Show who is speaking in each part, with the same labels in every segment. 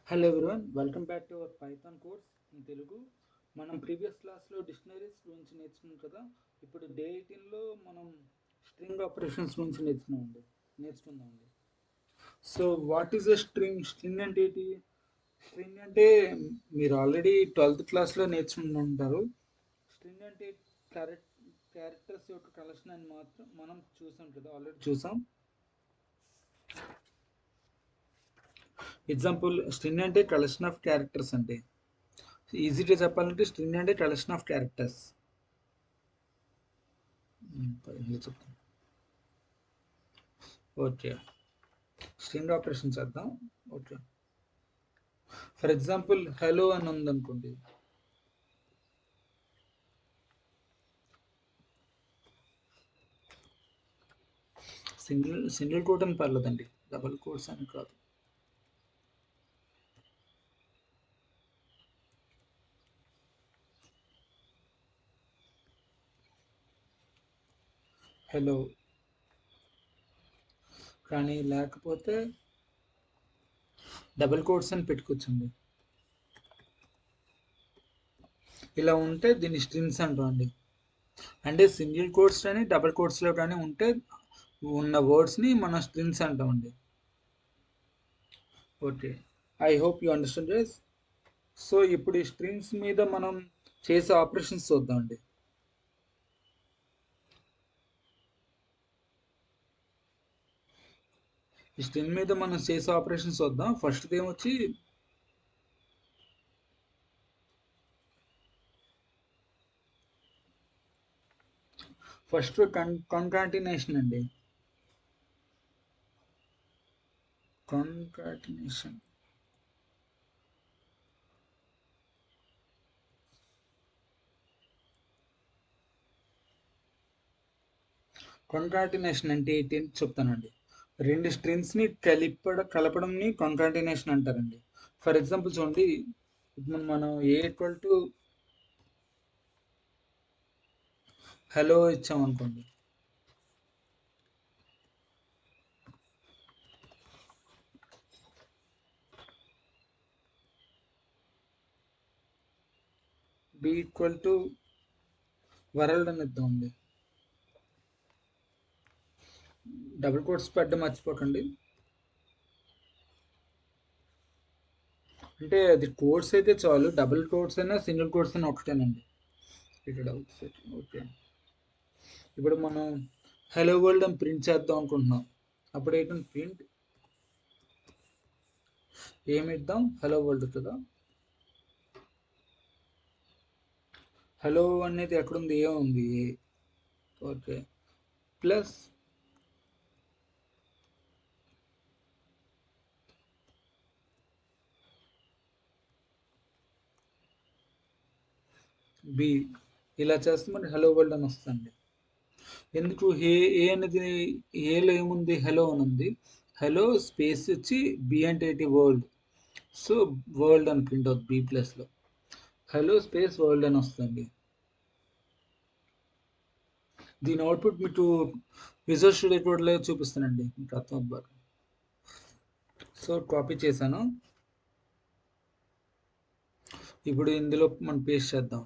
Speaker 1: Hello everyone, welcome back to our Python course in Telugu. మనం previous క్లాస్లో dictionaries గురించి నేర్చుకున్నాం కదా. ఇప్పుడు డే 18లో మనం స్ట్రింగ్ ఆపరేషన్స్ గురించి నేర్చుకుందామండి. So what is a string? String అంటే ఏంటి? స్ట్రింగ్ అంటే మీరు ఆల్రెడీ 12th క్లాస్లో నేర్చుకుని ఉంటారు. స్ట్రింగ్ అంటే క్యారెక్టర్స్ యొక్క కలెక్షన్ అని మాత్రం మనం చూసాం కదా, ఆల్రెడీ చూసాం. ఎగ్జాంపుల్, స్ట్రింగ్ అంటే కలెక్షన్ ఆఫ్ క్యారెక్టర్స్ అంటే ఈజీగా చెప్పాలంటే స్ట్రింగ్ అంటే కలెక్షన్ ఆఫ్ క్యారెక్టర్స్. చెప్తాను. ఓకే, స్ట్రింగ్ ఆపరేషన్ చేద్దాం. ఓకే, ఫర్ ఎగ్జాంపుల్ హలో అని ఉందనుకోండి. సింగిల్ కోట్ అని పర్లేదండి, డబుల్ కోట్స్ అని కాదు. హలో కానీ లేకపోతే డబుల్ కోట్స్ అని పెట్టుకోవచ్చండి. ఇలా ఉంటే దీన్ని స్ట్రింగ్స్ అంటామండి. అంటే సింగిల్ కోట్స్ కానీ డబుల్ కోట్స్లో కానీ ఉంటే ఉన్న వర్డ్స్ని మనం స్ట్రింగ్స్ అంటామండి. Okay, I hope you understand this. So ఇప్పుడు ఈ స్ట్రింగ్స్ మీద మనం చేసే ఆపరేషన్స్ చూద్దామండి. ఈ స్ట్రింగ్ మీద మనం చేసే ఆపరేషన్స్ చూద్దాం. ఫస్ట్ ఏమొచ్చి ఫస్ట్ కాంకాటినేషన్ అండి. కాంకాటినేషన్ కాంకాటినేషన్ అంటే ఏంటి అని చెప్తానండి. రెండు స్ట్రింగ్స్ ని కలపడంని కాంకాటినేషన్ అంటారండి. ఫర్ ఎగ్జాంపుల్ చూడండి, ఇప్పుడు మనం ఏ ఈక్వల్ టు హలో ఇచ్చామనుకోండి. బి ఈక్వల్ టు వరల్డ్ అని ఇద్దామండి. డబుల్ కోట్స్ పెట్టడం మర్చిపోకండి. అంటే అది కోట్స్ అయితే చాలు, డబుల్ కోట్స్ అయినా సింగిల్ కోట్స్ అయినా ఒకటేనండి. ఇక్కడ ఓకే, ఇప్పుడు మనం హలో వరల్డ్ అని ప్రింట్ చేద్దాం అనుకుంటున్నాం. అప్పుడు ఏంటంటే ప్రింట్ ఏమి ఇద్దాం? హలో వరల్డ్ కదా. హలో అనేది ఎక్కడుంది? ఏ ఉంది. Okay, plus B. ఇలా చేస్తే మనకి హలో వరల్డ్ అని వస్తుంది. ఎందుకు ఏ అనేది? ఏలో ఏముంది? హలో అని ఉంది. హలో స్పేస్ వచ్చి బి అంటే ఏంటి? వరల్డ్. సో వరల్డ్ అని ప్రింట్ అవుతుంది బి ప్లస్లో. హలో స్పేస్ వరల్డ్ అని వస్తుంది. దీని అవుట్పుట్ మీకు విజువల్ స్టూడియో కోడ్లో చూపిస్తానండి, మీకు అర్థం అవ్వాలి. సో కాపీ చేశాను. ఇప్పుడు ఇందులో మనం పేస్ట్ చేద్దాం.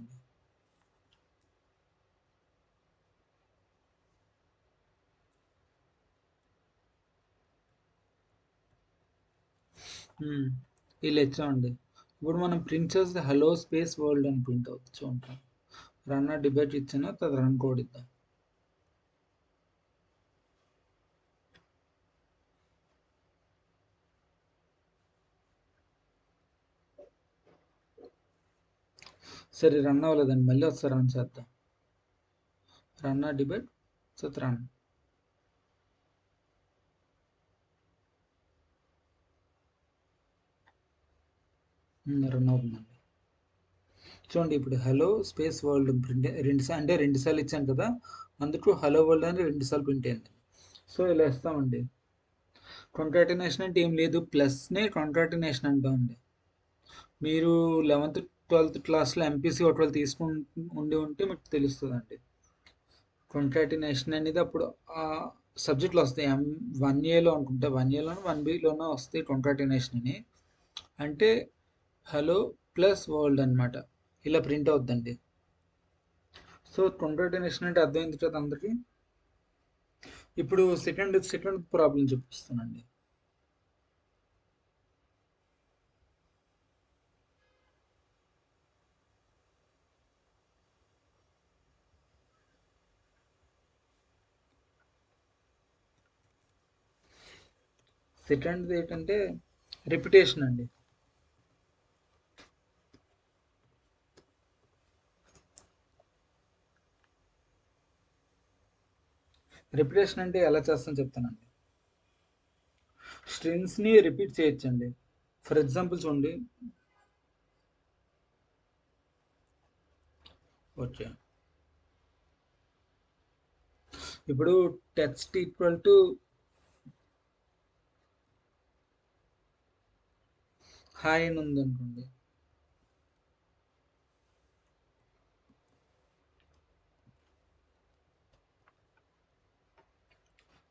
Speaker 1: ఇలా ఇచ్చామండి. ఇప్పుడు మనం ప్రింట్ చేస్తే హలో స్పేస్ వరల్డ్ అని ప్రింట్ అవుతుంది. చూడండి, రన్ డిబేట్ ఇచ్చాను, తర్వాత రన్ కోడ్ ఇద్దాం. సరే రన్ అవ్వలేదండి, మళ్ళీ ఒకసారి రన్ చేద్దాం. Run debate, so run. Run అవుతుందండి. చూడండి, ఇప్పుడు హలో స్పేస్ వరల్డ్ ప్రింట్ రెండు సార్లు ఇచ్చాను కదా, అందుకు హలో వరల్డ్ అని 2 సార్లు ప్రింట్ అయింది. సో ఇలా ఇస్తామండి. కాంకాటినేషన్ అంటే ఏం లేదు, ప్లస్నే కాంకాటినేషన్ అంటామండి. మీరు 11th 12th క్లాస్లో ఎంపీసీ ఒకవేళ ఉండి ఉంటే మీకు తెలుస్తుందండి. కాంకాటినేషన్ అనేది అప్పుడు ఆ సబ్జెక్టులు వస్తాయి. 1Aలో అనుకుంటే 1Aలోనూ 1Bలోనూ వస్తాయి కాంకాటినేషన్ అని. అంటే హలో ప్లస్ వరల్డ్ అనమాట. ఇలా ప్రింట్ అవుద్దండి. సో కంకాటినేషన్ అంటే అర్థమైంది కదా అందరికి. ఇప్పుడు సెకండ్ సెకండ్ ప్రాబ్లం చూపిస్తానండి. సెకండ్ ఏంటంటే రిపిటేషన్ అండి. రిపిటేషన్ అంటే ఎలా చేస్తాను చెప్తానండి. స్ట్రింగ్స్ ని రిపీట్ చేయొచ్చండి. ఫర్ ఎగ్జాంపుల్ చూడండి. ఓకే, ఇప్పుడు టెక్స్ట్ ఈక్వల్ టు హాయ్ అని ఉంది అనుకోండి.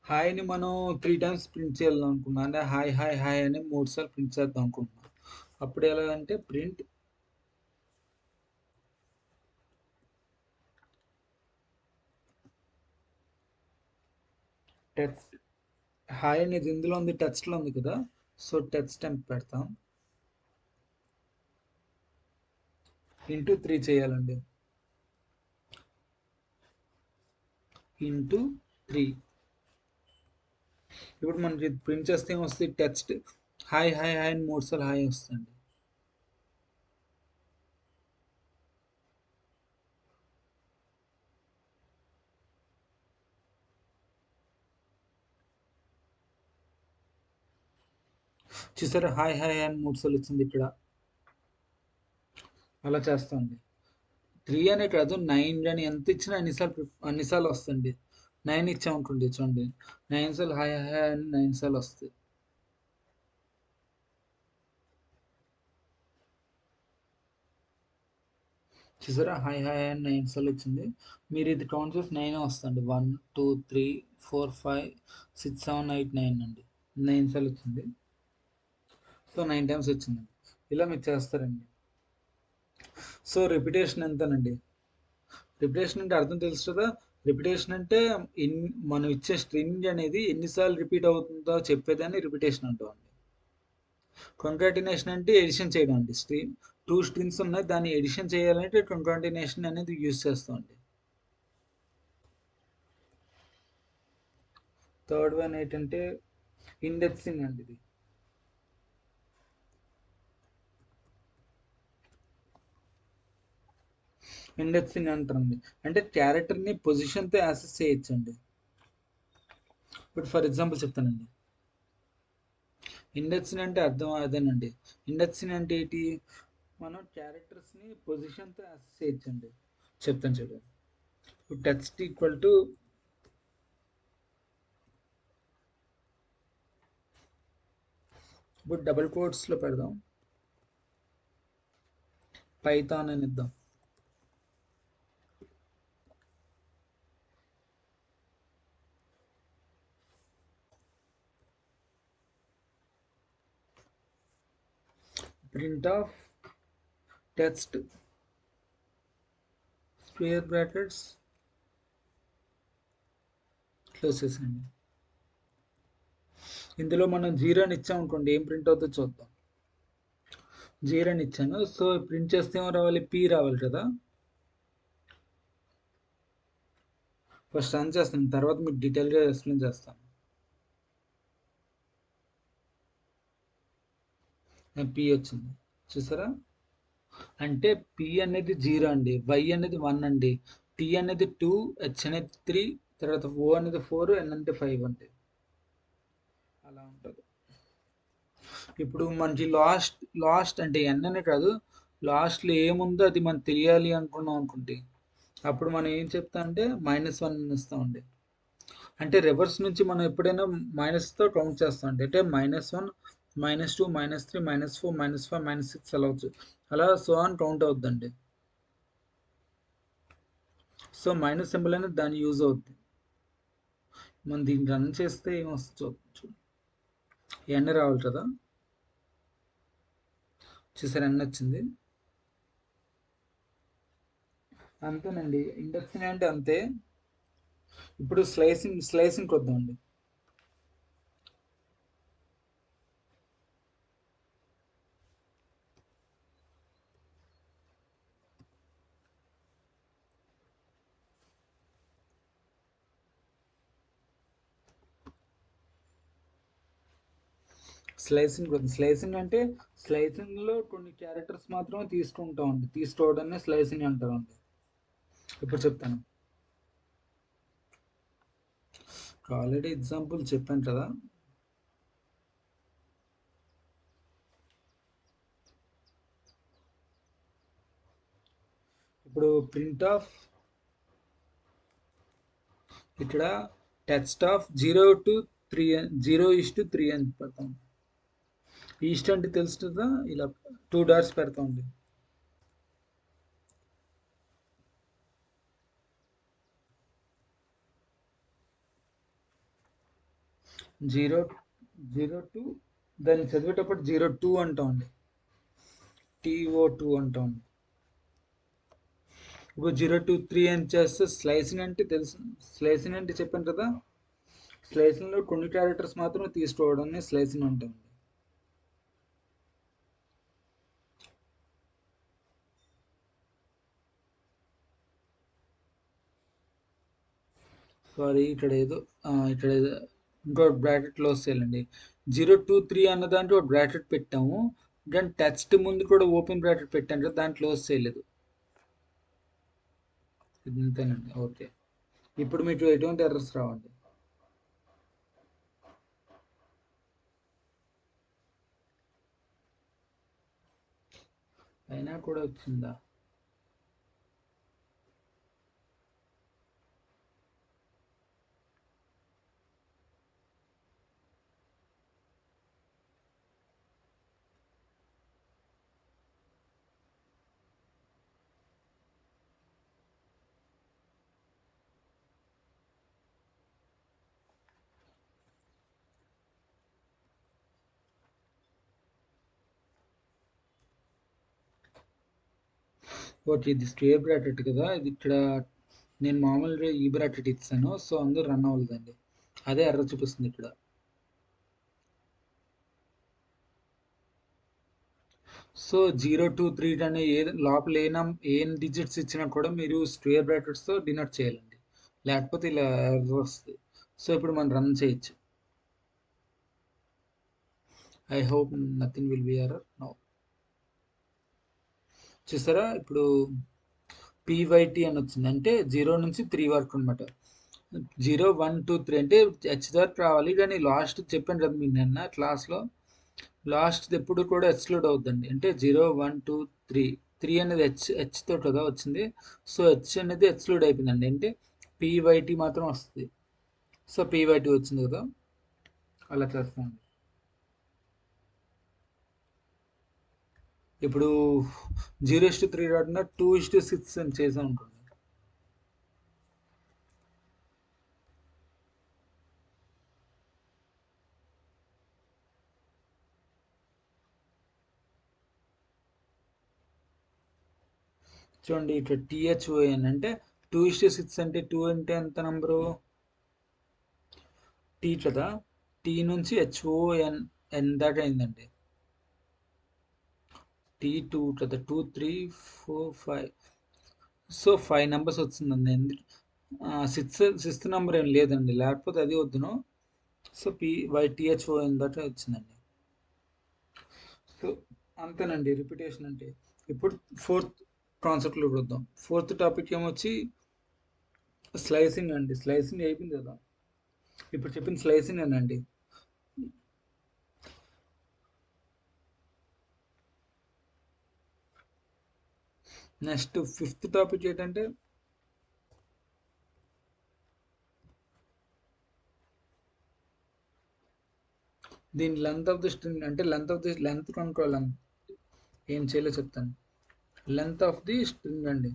Speaker 1: హాయ్ని మనం 3 టైమ్స్ ప్రింట్ చేయాలి అనుకున్నాం. అంటే హాయ్ హాయ్ హాయ్ అని 3 సార్లు ప్రింట్ చేద్దాం అనుకుంటున్నాం. అప్పుడు ఎలాగంటే ప్రింట్ టెక్స్ట్ హాయ్ అనేది ఇందులో ఉంది, టెక్స్ట్లో ఉంది కదా. సో టెక్స్ట్ అని పెడతాం. ఇంటూ 3 చేయాలండి. ఇంటూ 3. ఇప్పుడు మనకి ప్రింట్ చేస్తే ఏమొస్తుంది? టెక్స్ట్ హాయ్ హాయ్ హాయ్ అని 3 సార్లు హాయ్ వస్తుంది. చూసారా, హాయ్ హాయ్ అని 3 సార్లు వచ్చింది ఇక్కడ. అలా చేస్తామండి. 3 అనే కాదు, 9 అని ఎంత ఇచ్చినా అన్నిసార్లు వస్తుంది. 9 ఇచ్చామనుకోండి, చూడండి 9 సార్లు హాయ్ హాయ్ అని 9 సార్లు వస్తాయి. చూసారా, హాయ్ హాయ్ అని 9 సార్లు వచ్చింది. మీరు ఇది కౌంట్ చేసి 9 వస్తుంది. 1 2 3 4 5 6 7 8 9 అండి. 9 సార్లు వచ్చింది. సో 9 టైమ్స్ వచ్చిందండి. ఇలా మీరు చేస్తారండి. So repetition ఎంతనండి? రిపిటేషన్ అంటే అర్థం తెలుసు కదా. రిపిటేషన్ అంటే మనం ఇచ్చే స్ట్రింగ్ అనేది ఎన్నిసార్లు రిపీట్ అవుతుందో చెప్పేదాన్ని రిపిటేషన్ అంటాం అండి. కంకాటినేషన్ అంటే ఎడిషన్ చేయడం అండి. 2 స్ట్రింగ్స్ ఉన్నాయి, దాన్ని ఎడిషన్ చేయాలంటే కంకాటినేషన్ అనేది యూజ్ చేస్తాం అండి. థర్డ్ వన్ ఏంటంటే ఇండెక్సింగ్ అండి. ఇది ఇండెక్సింగ్ అంటారండి. అంటే క్యారెక్టర్ని పొజిషన్తో యాక్సెస్ చేయొచ్చండి. ఇప్పుడు ఫర్ ఎగ్జాంపుల్ చెప్తానండి. ఇండెక్సింగ్ అంటే అర్థం అదేనండి. ఇండెక్సింగ్ అంటే ఏంటి? మనం క్యారెక్టర్స్ని పొజిషన్తో యాక్సెస్ చేయొచ్చండి. చెప్తాను చూడండి. ఇప్పుడు టెక్స్ట్ ఈక్వల్ టు ఇప్పుడు డబుల్ కోట్స్లో పెడదాం, పైథాన్ అని ఇద్దాం. Print of text square brackets close చేసేయండి. ఇందులో మనం 0 అని ఇచ్చాం అనుకోండి, ఏం ప్రింట్ అవుతుందో చూద్దాం. 0 అని ఇచ్చాను. సో ప్రింట్ చేస్తే ఏమో రావాలి? పి రావాలి కదా. ఫస్ట్ రన్ చేస్తాను, తర్వాత మీకు డీటెయిల్గా ఎక్స్ప్లెయిన్ చేస్తాను. పి వచ్చింది, చూసారా. అంటే పి అనేది 0 అండి, వై అనేది 1 అండి, టీ అనేది 2, హెచ్ అనేది 3, తర్వాత ఓ అనేది 4, ఎన్ అంటే 5 అండి. అలా ఉంటుంది. ఇప్పుడు మనకి లాస్ట్ లాస్ట్ అంటే ఎన్ అనే కాదు, లాస్ట్లో ఏముందో అది మనకు తెలియాలి అనుకున్నాం అనుకుంటే అప్పుడు మనం ఏం చెప్తాం అంటే -1 ఇస్తామండి. అంటే రివర్స్ నుంచి మనం ఎప్పుడైనా మైనస్తో కౌంట్ చేస్తామండి. అంటే -1, -2, -3, -4, -5, -6 అలా వచ్చు. అలా సో అని కౌంట్ అవుద్దండి. సో మైనస్ సింబల్ అనేది దాని యూజ్ అవుద్ది. మనం దీన్ని రన్ చేస్తే ఏమొస్తుంది చూద్దాం. ఎన్ రావాలి కదా. చూసారు ఎన్ని వచ్చింది. అంతేనండి, ఇండక్షన్ అంటే అంతే. ఇప్పుడు స్లైసింగ్ వద్దామండి. స్లైసింగ్ అంటే స్లైసింగ్ లో కొన్ని క్యారెక్టర్స్ మాత్రమే తీసుకుంటామండి. తీసుకోవడాన్ని స్లైసింగ్ అంటామండి. ఇప్పుడు చెప్తాను. ఆల్రెడీ ఎగ్జాంపుల్ చెప్పాను కదా. ఇప్పుడు ప్రింట్ ఆఫ్ ఇక్కడ టెక్స్ట్ ఆఫ్ 0 to 3 0:3 అని పెడతాం. ఈస్ట్ అంటే తెలుస్తుందా, ఇలా 2 డాట్స్ పెడతామండి. 0 0 2 దాన్ని చదివేటప్పుడు 02 అంటామండి. TO2 అంటాం. ఇప్పుడు 0 to 3 అని చేస్తే స్లైసింగ్ అంటే తెలుసు. స్లైసింగ్ అంటే చెప్పాను కదా, స్లైసింగ్ లో కొన్ని క్యారెక్టర్స్ మాత్రం తీసుకోవడాన్ని స్లైసింగ్ అంటాం. సారీ, ఇక్కడ ఏదో ఇంకో బ్రాకెట్ క్లోజ్ చేయాలండి. 0 to 3 అన్న దాంట్లో ఒక బ్రాకెట్ పెట్టాము, కానీ టెక్స్ట్ ముందు కూడా ఓపెన్ బ్రాకెట్ పెట్టాను కదా, దాన్ని క్లోజ్ చేయలేదు. ఇంతేనండి. ఓకే, ఇప్పుడు మీకు ఎటువంటి ఎర్రర్స్ రావండి. అయినా కూడా వచ్చిందా? ఓకే, ఇది స్క్వేర్ బ్రాకెట్ కదా, ఇది ఇక్కడ నేను మామూలుగా ఈ బ్రాకెట్ ఇచ్చాను, సో అందరూ రన్ అవ్వలేదండి. అదే ఎర్ర చూపిస్తుంది ఇక్కడ. సో 0 to 3 అనే ఏ లోపల ఏం డిజిట్స్ ఇచ్చినా కూడా మీరు స్క్వేర్ బ్రాకెట్స్తో డినోట్ చేయాలండి, లేకపోతే ఇలా ఎర్రర్ వస్తుంది. సో ఇప్పుడు మనం రన్ చేయొచ్చు. I hope nothing will be error no. చూసారా, ఇప్పుడు పివైటి అని వచ్చింది, అంటే 0 నుంచి 3 వరకు అనమాట. 0 1 2 3 అంటే హెచ్ వరకు రావాలి, కానీ లాస్ట్ చెప్పాను కదా మీకు నిన్న క్లాస్లో, లాస్ట్ ఎప్పుడు కూడా ఎక్స్క్లూడ్ అవుతుందండి. అంటే 0 1 2 3 త్రీ అనేది హెచ్తో కదా వచ్చింది, సో హెచ్ అనేది ఎక్స్క్లూడ్ అయిపోయిందండి. అంటే పివైటి మాత్రం వస్తుంది. సో పివైటి వచ్చింది కదా, అలా చేస్తామండి. ఇప్పుడు 0:3 కాకుండా 2:6 అని చేసాం అనుకోండి. చూడండి, ఇక్కడ THON అంటే 2:6 అంటే 2 అంటే ఎంత నంబరు, టీ కదా, టీ నుంచి HON దాకా అయిందండి. T2 కదా, 2 3 4 5, సో 5 నెంబర్స్ వచ్చిందండి. సిక్స్త్ నెంబర్ ఏం లేదండి, లేకపోతే అది వద్దును. సో PYTHON దాకా వచ్చిందండి. సో అంతేనండి రిపిటేషన్ అంటే. ఇప్పుడు ఫోర్త్ కాన్సెప్ట్లో చూద్దాం. ఫోర్త్ టాపిక్ ఏమొచ్చి స్లైసింగ్ అండి. స్లైసింగ్ అయిపోయింది కదా, ఇప్పుడు చెప్పింది స్లైసింగ్ అనండి. నెక్స్ట్ ఫిఫ్త్ టాపిక్ ఏంటంటే దీని లెంత్ ఆఫ్ ది స్ట్రింగ్, అంటే లెంత్ కనుక్కోవాలి. ఏం చేయాలో చెప్తాను. లెంత్ ఆఫ్ ది స్ట్రింగ్ అండి.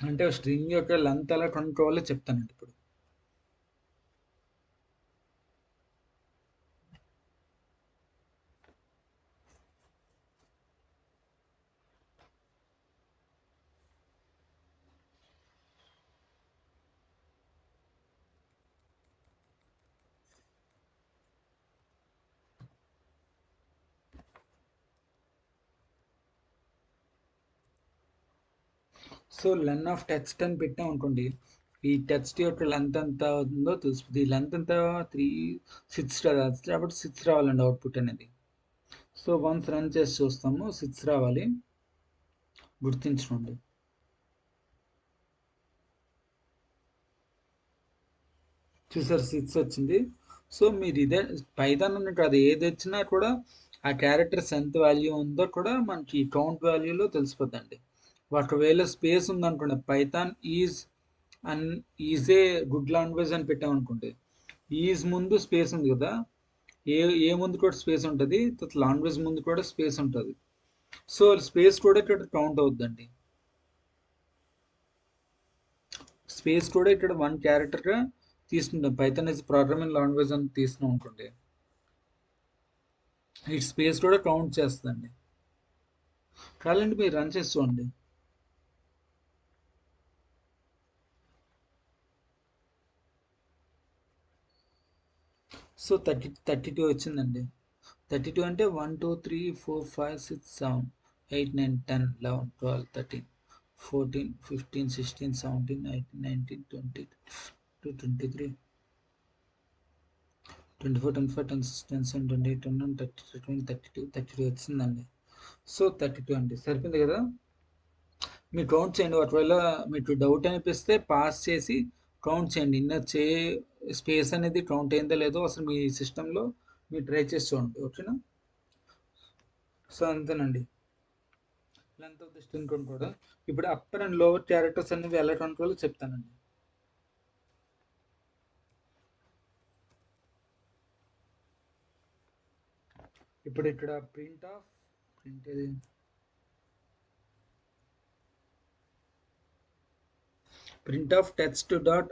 Speaker 1: అంటే స్ట్రింగ్ యొక్క లెంత్ ఎలా కనుక్కోవాలో చెప్తానండి ఇప్పుడు. సో లెన్ ఆఫ్ టెక్స్ట్ అని పెట్టాం అనుకోండి, ఈ టెక్స్ట్ యొక్క లెంత్ ఎంత ఉందో తెలుస్తుంది. ఈ లెంత్ ఎంత 6 కాబట్టి 6 రావాలండి అవుట్పుట్ అనేది. సో వన్స్ రన్ చేసి చూస్తాము, 6 రావాలి, గుర్తుంచుకోండి. చూసారు 6 వచ్చింది. సో మీరు ఇదే పైథాన్ అని కాదు, ఏది వచ్చినా కూడా ఆ క్యారెక్టర్స్ ఎంత వాల్యూ ఉందో కూడా మనకి కౌంట్ వాల్యూలో తెలిసిపోద్దండి. ఒకవేళ స్పేస్ ఉందనుకోండి, Python an is a good language అని పెట్టామనుకోండి, ఈజ్ ముందు స్పేస్ ఉంది కదా, ఏ ఏ ముందు కూడా స్పేస్ ఉంటుంది, లాంగ్వేజ్ ముందు కూడా స్పేస్ ఉంటుంది. సో స్పేస్ కూడా ఇక్కడ కౌంట్ అవుద్దండి. స్పేస్ కూడా ఇక్కడ వన్ క్యారెక్టర్గా తీసుకుంటాం. పైథాన్ ఇస్ ప్రోగ్రామింగ్ లాంగ్వేజ్ అని తీసుకున్నాం అనుకోండి, ఈ స్పేస్ కూడా కౌంట్ చేస్తుందండి. కావాలంటే మీరు రన్ చేసి చూడండి. సో 32 వచ్చిందండి. 32 అంటే 1 2 3 4 5 6 7 8 9 10 11 12 13 14 15 16 17 18 19 20 23 24 25 26 27 28 29 30 31 32 32 వచ్చిందండి. సో 32 అండి, సరిపోయింది కదా. మీరు కౌంట్ చేయండి. ఒకవేళ మీకు డౌట్ అనిపిస్తే పాస్ చేసి కౌంట్ చేయండి. ఇన్నర్ స్పేస్ అనేది కౌంట్ అయిందో లేదో అసలు మీ సిస్టంలో మీరు ట్రై చేసి చూడండి. ఓకేనా. సో అంతేనండి. లెంత్ ఆఫ్ ది స్ట్రింగ్ కూడా ఇప్పుడు అప్పర్ అండ్ లోవర్ క్యారెక్టర్స్ అనేవి ఎలా కనుక్కోవాలో చెప్తానండి. ఇప్పుడు ఇక్కడ print of text dot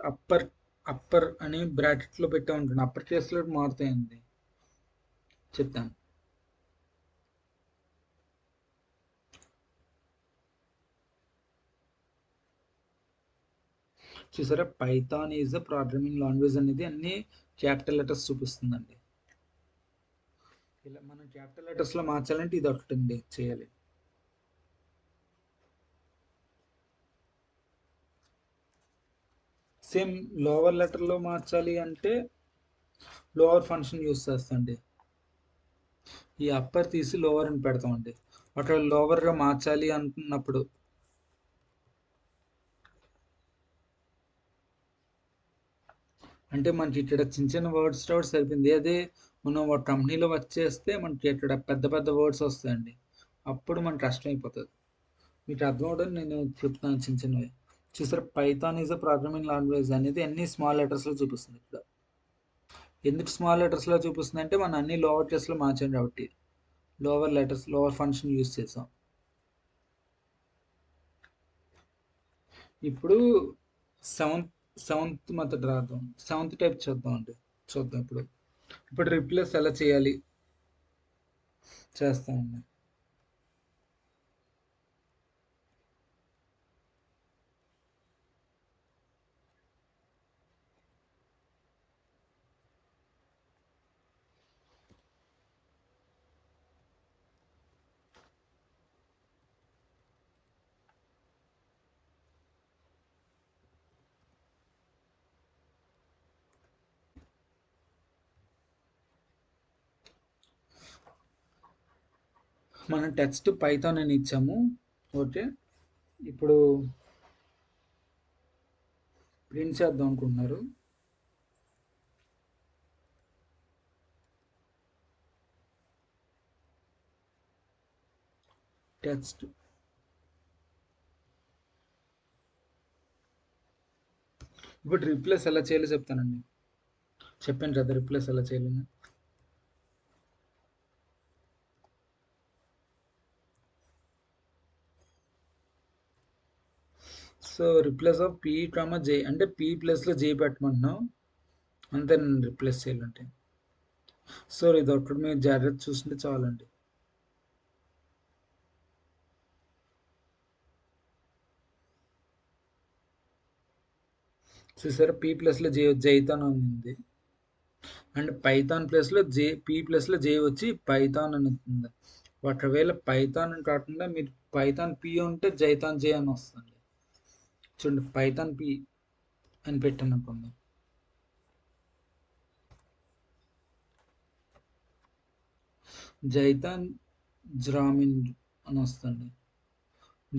Speaker 1: upper అని బ్రాకెట్ లో పెట్టా ఉంటుంది. అప్పర్ కేస్ లో మారుతాయండి, చెప్తాను. చూసారా, Python is a programming language అనేది అన్ని క్యాపిటల్ లెటర్స్ చూపిస్తుందండి. ఇలా మనం క్యాపిటల్ లెటర్స్ లో మార్చాలంటే ఇది ఒకటి అండి చేయాలి. సేమ్ లోవర్ లెటర్ లో మార్చాలి అంటే లోవర్ ఫంక్షన్ యూస్ చేస్తాండి. ఈ అప్పర్ తీసి లోవర్ అని పెడతామండి. ఒకవేళ లోవర్ గా మార్చాలి అనుకున్నప్పుడు అంటే మనకి ఇక్కడ చిన్న చిన్న వర్డ్స్ రావడం సరిపోయింది. అదే మనం ఒక కంపెనీలో వర్క్ చేస్తే మనకి ఇక్కడ పెద్ద పెద్ద వర్డ్స్ వస్తాయండి, అప్పుడు మనకు కష్టం అయిపోతుంది. మీకు అర్థం అవడం నేను చెప్తాను చిన్న చిన్నవి. చూసారు, Python is a programming language అనేది అన్ని స్మాల్ లెటర్స్ లో చూపిస్తుంది ఇక్కడ. ఎందుకు స్మాల్ లెటర్స్ లో చూపిస్తుంది అంటే మనం అన్ని లోవర్ కేస్ లో మార్చాం కాబట్టి లోవర్ ఫంక్షన్ యూస్ చేసాం. ఇప్పుడు సెవెంత్ సెవెంత్ మెథడ్ రాద్దాం. సెవెంత్ టైప్ చూద్దాం అండి. చూద్దాం ఇప్పుడు. ఇప్పుడు రిప్లేస్ ఎలా చేయాలి చేస్తామండి. మనం టెక్స్ట్ పైథాన్ అని ఇచ్చాము. ఓకే, ఇప్పుడు ప్రింట్ చేద్దాం అనుకుంటున్నారు. టెక్స్ట్ ఇప్పుడు రిప్లేస్ ఎలా చేయాలో చెప్తానండి. చెప్పాను కదా రిప్లేస్ ఎలా చేయాలని. So replace of P comma J అంటే పి ప్లస్లో జే పెట్టమంటున్నాం అంతే నేను రిప్లేస్ చేయాలంటే. సో ఇది ఒక్కటి మీరు జాగ్రత్త చూసుకుంటే చాలండి. చూసారా పి ప్లస్లో జే జైతాన్ ఉంది అండ్ పైథాన్ ప్లస్లో జే పి ప్లస్లో జే వచ్చి పైథాన్ అని ఉంది. ఒకవేళ పైథాన్ అని కాకుండా మీరు పైథాన్ పి ఉంటే జైతాన్ జే అని వస్తుంది. చూడండి పైథాన్ పి అని పెట్టాను అనుకోండి. జైతాన్ జ్రామిన్ అని వస్తుంది.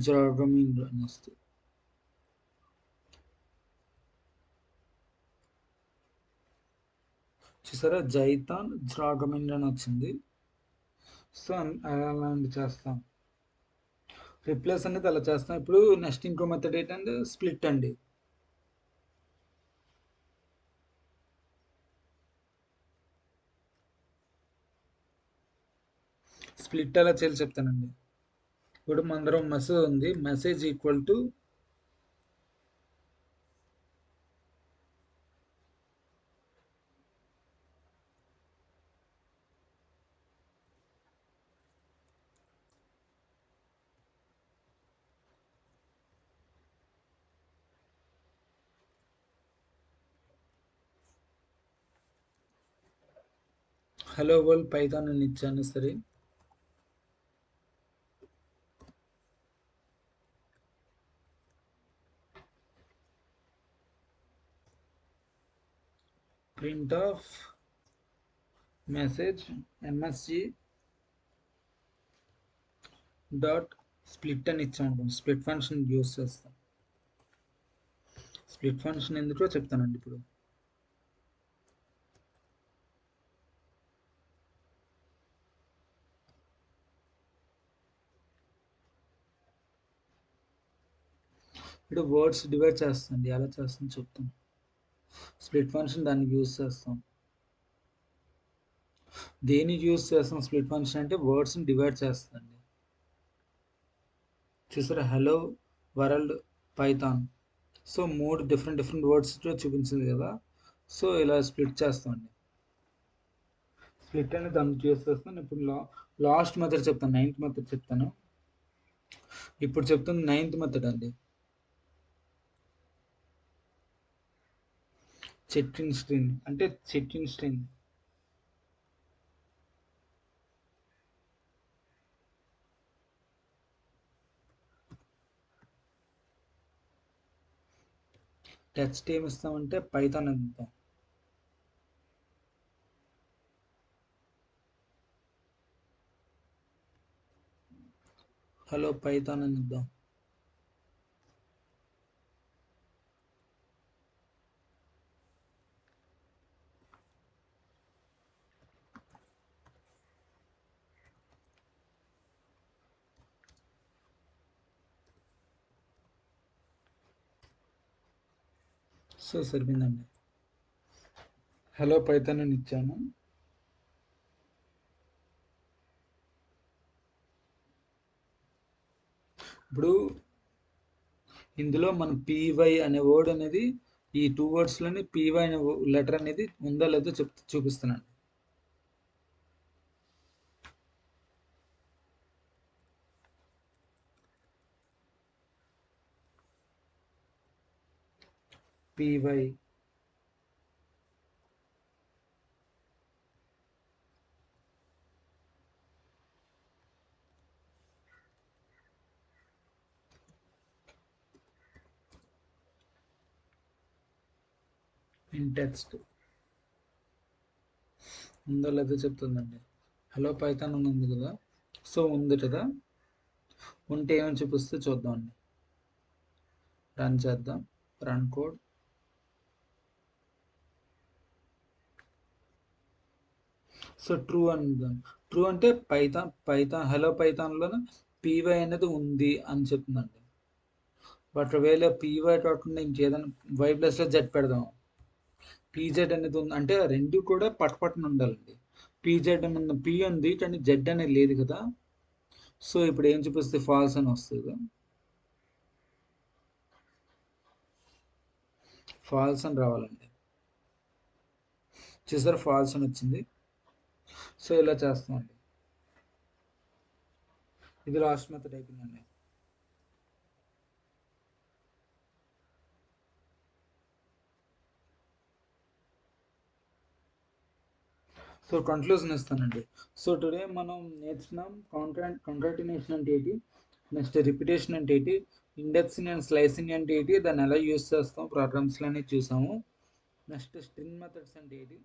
Speaker 1: జ్రాగమిన్ అని వస్తుంది. చూసారా జైతాన్ జ్రాగమిన్ అని వచ్చింది. సో అలాంటి చేస్తాం. రిప్లేస్ అనేది అలా చేస్తాం. ఇప్పుడు నెక్స్ట్ ఇంకో మెథడ్ ఏంటంటే స్ప్లిట్ అండి. స్ప్లిట్ ఎలా చేయాలి చెప్తానండి. ఇప్పుడు మన దగ్గర మెసేజ్ ఉంది. Message equal to hello world Python అని ఇచ్చాను సరే. Print of message MSG dot split అని ఇచ్చాం అనుకోండి. స్ప్లిట్ ఫంక్షన్ యూస్ చేస్తాం. స్ప్లిట్ ఫంక్షన్ ఎందుకో చెప్తానండి ఇప్పుడు. ఇప్పుడు వర్డ్స్ డివైడ్ చేస్తుంది. ఎలా చేస్తుంది చెప్తాం. స్ప్లిట్ ఫంక్షన్ దానికి యూస్ చేస్తాం. దేనికి యూస్ చేస్తాం స్ప్లిట్ ఫంక్షన్ అంటే వర్డ్స్ని డివైడ్ చేస్తుంది. చూసారా hello world Python. So 3 different వర్డ్స్తో చూపించింది కదా. సో ఇలా స్ప్లిట్ చేస్తామండి. స్ప్లిట్ అనేది దానికి యూస్ చేస్తాను. ఇప్పుడు లాస్ట్ మెథడ్ చెప్తాను. 9th మెథడ్ చెప్తాను. ఇప్పుడు చెప్తుంది 9th మెథడ్ అండి. చెట్టింగ్ స్ట్రింగ్ అంటే చెట్టింగ్ స్ట్రింగ్. టెక్స్ట్ ఏమి ఇస్తామంటే పైథాన్ అని ఇద్దాం. హలో పైథాన్ అని ఇద్దాం. సో సరిపోయిందండి. హలో పైథాన్ అని ఇచ్చాను. ఇప్పుడు ఇందులో మన పీవై అనే వర్డ్ అనేది ఈ 2 వర్డ్స్లోని పీవై అనే లెటర్ అనేది ఉందా లేదో చూపిస్తున్నాను. పీవై ఇన్ టెక్స్ట్ ఉందో లేదో చెప్తుందండి. హలో పైథాన్ అని ఉంది కదా. సో ఉంది కదా. ఉంటే ఏమని చూపిస్తే చూద్దామండి. రన్ చేద్దాం. Run code. సో ట్రూ అని ట్రూ అంటే పైథాన్ హలో పైథాన్లోనే పీవై అనేది ఉంది అని చెప్తుందండి. బట్ ఒకవేళ పీవై కాకుండా ఇంకేదైనా వై ప్లస్లో జెడ్ పెడదాం. పీజెడ్ అనేది ఉంది అంటే రెండు కూడా పట్టపట్టన ఉండాలండి. పీజెడ్ అని పీ ఉంది కానీ జెడ్ అనేది లేదు కదా. సో ఇప్పుడు ఏం చూపిస్తే ఫాల్స్ అని వస్తుంది. ఫాల్స్ అని రావాలండి. చూసారా ఫాల్స్ అని వచ్చింది. సో ఇలా చేస్తామండి. ఇది లాస్ట్ మెథడ్ అయిపోయిందండి. సో కంక్లూజన్ ఇస్తానండి. సో టుడే మనం నేర్చుకున్నాం కాంకాటినేషన్ అంటే ఏంటి, నెక్స్ట్ రిపిటేషన్ అంటే ఏంటి, ఇండెక్సింగ్ అండ్ స్లైసింగ్ అంటే ఏంటి, దాన్ని ఎలా యూస్ చేస్తాం ప్రోగ్రామ్స్లో అనేది చూసాము. నెక్స్ట్ స్ట్రింగ్ మెథడ్స్ అంటే ఏంటి,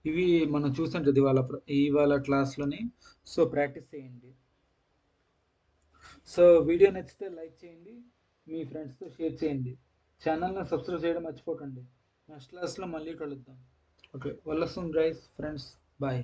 Speaker 1: ఇవి మనం చూస్తుంటుంది ఇవాళ క్లాస్లోని. సో ప్రాక్టీస్ చేయండి. సో వీడియో నచ్చితే లైక్ చేయండి, మీ ఫ్రెండ్స్తో షేర్ చేయండి, ఛానల్ని సబ్స్క్రైబ్ చేయడం మర్చిపోకండి. నెక్స్ట్ క్లాస్లో మళ్ళీ కలుద్దాం. Okay, welcome guys friends, bye.